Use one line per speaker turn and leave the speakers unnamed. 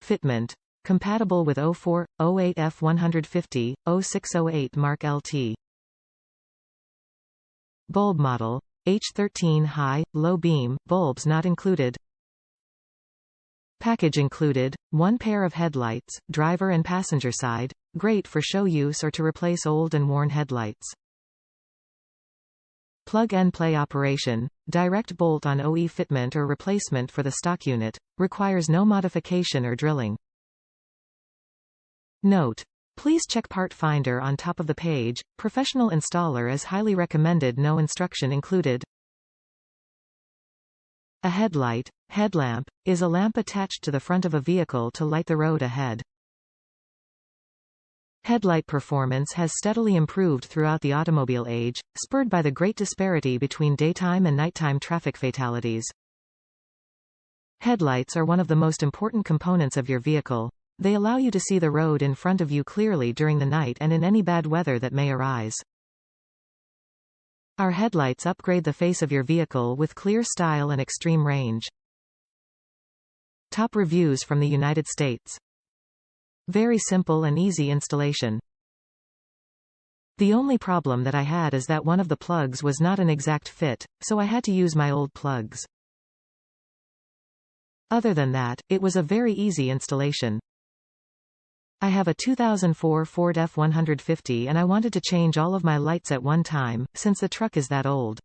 Fitment. Compatible with 04-08 F-150, 0608 Mark LT. Bulb model. H13 high, low beam, bulbs not included. Package included, 1 pair of headlights, driver and passenger side, great for show use or to replace old and worn headlights. Plug-and-play operation, direct bolt-on OE fitment or replacement for the stock unit, requires no modification or drilling. Note: please check part finder on top of the page. Professional installer is highly recommended. No instruction included. A headlight, headlamp, is a lamp attached to the front of a vehicle to light the road ahead. Headlight performance has steadily improved throughout the automobile age, spurred by the great disparity between daytime and nighttime traffic fatalities. Headlights are one of the most important components of your vehicle. They allow you to see the road in front of you clearly during the night and in any bad weather that may arise. Our headlights upgrade the face of your vehicle with clear style and extreme range. Top reviews from the United States. Very simple and easy installation. The only problem that I had is that one of the plugs was not an exact fit, so I had to use my old plugs. Other than that, it was a very easy installation. I have a 2004 Ford F-150 and I wanted to change all of my lights at one time, since the truck is that old.